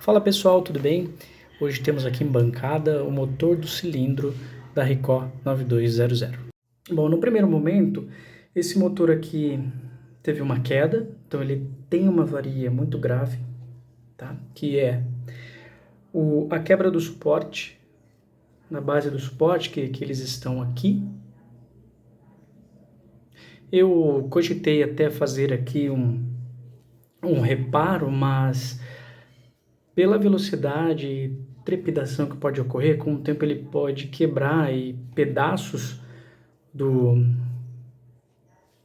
Fala pessoal, tudo bem? Hoje temos aqui em bancada o motor do cilindro da Ricoh 9200. Bom, no primeiro momento, esse motor aqui teve uma queda, então ele tem uma avaria muito grave, tá? Que é a quebra do suporte, na base do suporte, que eles estão aqui. Eu cogitei até fazer aqui um reparo, mas pela velocidade e trepidação que pode ocorrer, com o tempo ele pode quebrar e pedaços do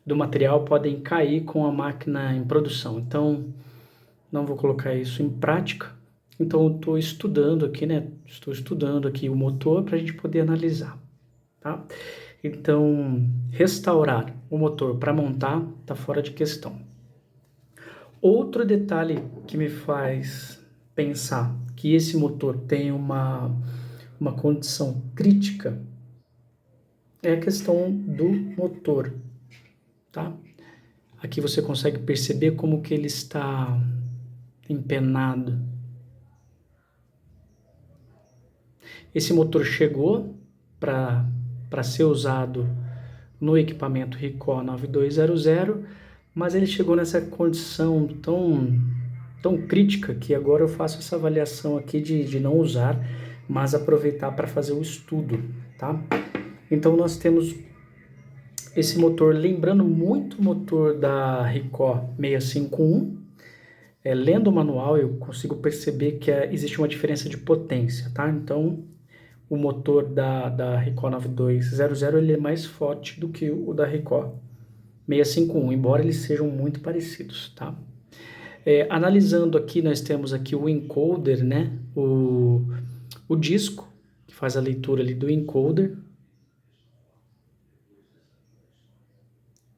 material podem cair com a máquina em produção. Então, não vou colocar isso em prática. Então, eu estou estudando aqui, né? Estou estudando aqui o motor para a gente poder analisar, tá? Então, restaurar o motor para montar está fora de questão. Outro detalhe que me faz pensar que esse motor tem uma condição crítica é a questão do motor, tá? Aqui você consegue perceber como que ele está empenado. Esse motor chegou para ser usado no equipamento Ricoh 9200, mas ele chegou nessa condição tão crítica que agora eu faço essa avaliação aqui de não usar, mas aproveitar para fazer o estudo, tá? Então nós temos esse motor, lembrando muito o motor da Ricoh 651, lendo o manual eu consigo perceber que existe uma diferença de potência, tá? Então o motor da Ricoh 9200 ele é mais forte do que o da Ricoh 651, embora eles sejam muito parecidos, tá? Analisando aqui, nós temos aqui o encoder, né? O disco, que faz a leitura ali do encoder.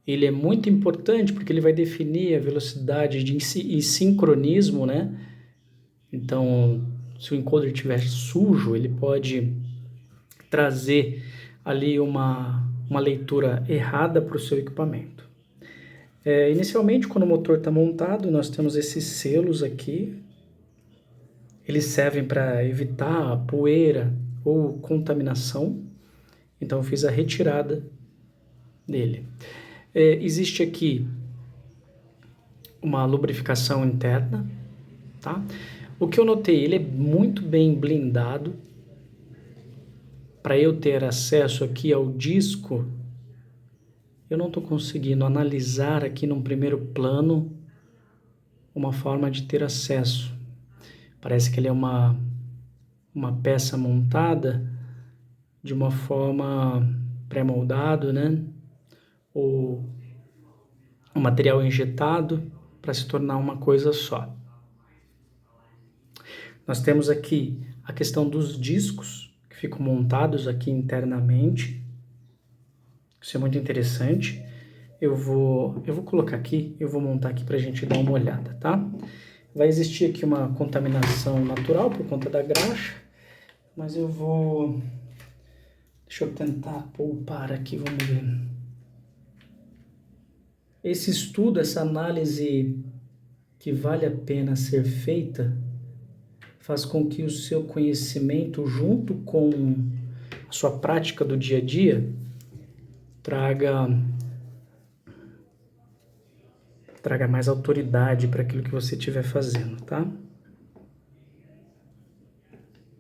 Ele é muito importante porque ele vai definir a velocidade e sincronismo, né? Então, se o encoder estiver sujo, ele pode trazer ali uma leitura errada para o seu equipamento. Inicialmente, quando o motor está montado, nós temos esses selos aqui. Eles servem para evitar poeira ou contaminação. Então, eu fiz a retirada dele. Existe aqui uma lubrificação interna, tá? O que eu notei, ele é muito bem blindado. Para eu ter acesso aqui ao disco, eu não estou conseguindo analisar aqui num primeiro plano uma forma de ter acesso. Parece que ele é uma peça montada de uma forma pré-moldado, né? Ou um material injetado para se tornar uma coisa só. Nós temos aqui a questão dos discos que ficam montados aqui internamente. Isso é muito interessante. Eu vou colocar aqui, eu vou montar aqui para a gente dar uma olhada, tá? Vai existir aqui uma contaminação natural por conta da graxa, mas deixa eu tentar poupar aqui, vamos ver. Esse estudo, essa análise que vale a pena ser feita, faz com que o seu conhecimento, junto com a sua prática do dia a dia, traga mais autoridade para aquilo que você estiver fazendo, tá?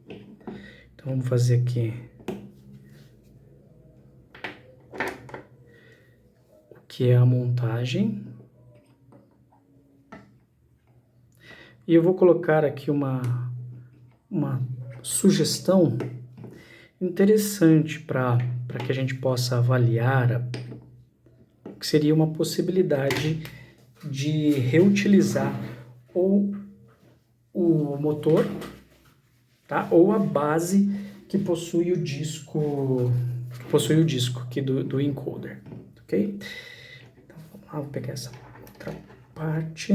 Então vamos fazer aqui o que é a montagem. E eu vou colocar aqui uma sugestão interessante para que a gente possa avaliar, que seria uma possibilidade de reutilizar ou o motor, tá? Ou a base que possui o disco aqui do encoder, ok? Então vamos lá, vou pegar essa outra parte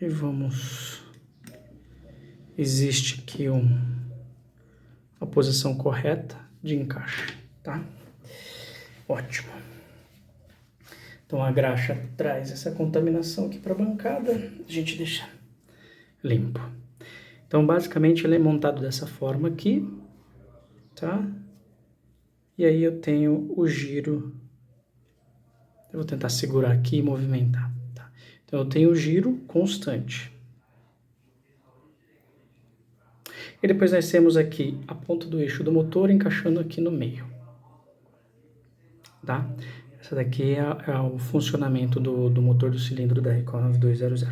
e vamos. Existe aqui a posição correta de encaixe, tá? Ótimo. Então a graxa traz essa contaminação aqui para a bancada, a gente deixa limpo. Então basicamente ele é montado dessa forma aqui, tá? E aí eu tenho o giro, eu vou tentar segurar aqui e movimentar, tá? Então eu tenho o giro constante. E depois nós temos aqui a ponta do eixo do motor encaixando aqui no meio, tá? Essa daqui é o funcionamento do motor do cilindro da Recon 9200.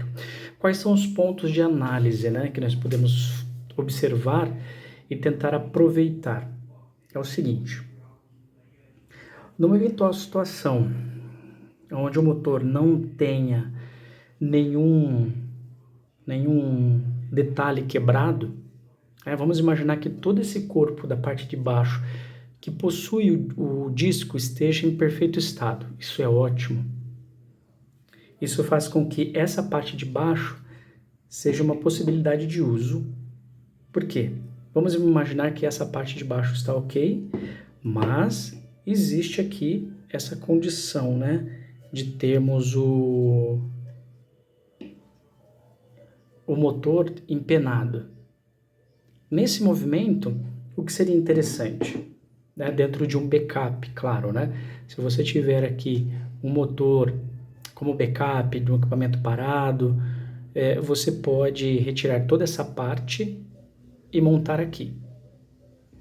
Quais são os pontos de análise, né, que nós podemos observar e tentar aproveitar? É o seguinte: numa eventual situação onde o motor não tenha nenhum detalhe quebrado, vamos imaginar que todo esse corpo da parte de baixo que possui o disco esteja em perfeito estado. Isso é ótimo. Isso faz com que essa parte de baixo seja uma possibilidade de uso. Por quê? Vamos imaginar que essa parte de baixo está ok, mas existe aqui essa condição, né, de termos o motor empenado. Nesse movimento, o que seria interessante? Né, dentro de um backup, claro, né? Se você tiver aqui um motor como backup de um equipamento parado, você pode retirar toda essa parte e montar aqui,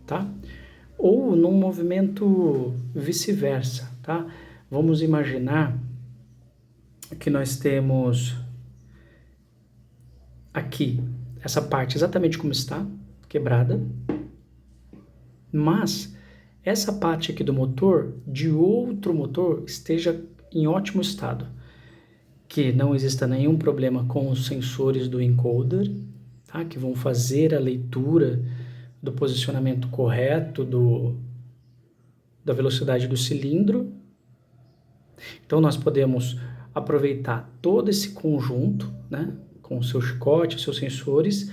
tá? Ou num movimento vice-versa, tá? Vamos imaginar que nós temos aqui essa parte exatamente como está, quebrada, mas essa parte aqui do motor, de outro motor, esteja em ótimo estado, que não exista nenhum problema com os sensores do encoder, tá? Que vão fazer a leitura do posicionamento correto da velocidade do cilindro. Então nós podemos aproveitar todo esse conjunto, né, com o seu chicote, os seus sensores,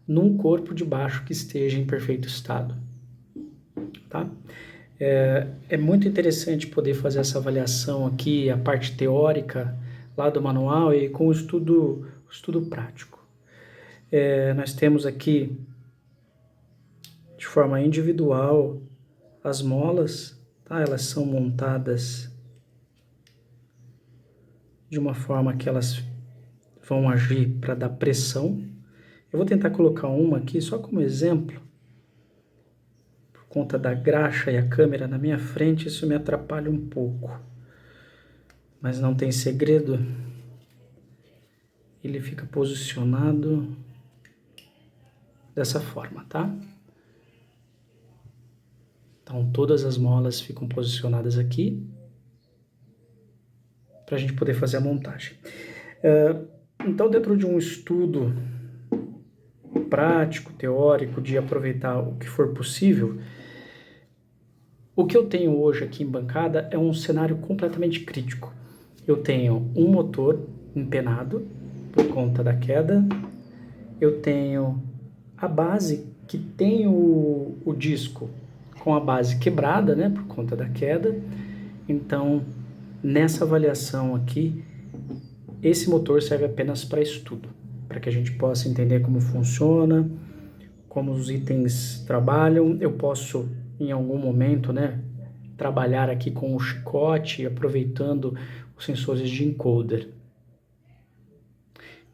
num corpo de baixo que esteja em perfeito estado. Tá? É muito interessante poder fazer essa avaliação aqui, a parte teórica lá do manual e com o estudo prático. Nós temos aqui, de forma individual, as molas, tá? Elas são montadas de uma forma que elas vão agir para dar pressão. Eu vou tentar colocar uma aqui só como exemplo. Por conta da graxa e a câmera na minha frente, isso me atrapalha um pouco. Mas não tem segredo. Ele fica posicionado dessa forma, tá? Então, todas as molas ficam posicionadas aqui para a gente poder fazer a montagem. Então, dentro de um estudo prático, teórico, de aproveitar o que for possível, o que eu tenho hoje aqui em bancada é um cenário completamente crítico. Eu tenho um motor empenado por conta da queda, eu tenho a base que tem o disco com a base quebrada, né, por conta da queda. Então, nessa avaliação aqui, esse motor serve apenas para estudo, para que a gente possa entender como funciona, como os itens trabalham. Eu posso, em algum momento, né, trabalhar aqui com o chicote, aproveitando os sensores de encoder.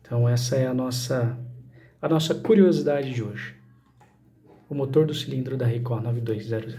Então, essa é a nossa curiosidade de hoje. O motor do cilindro da Recon 9200.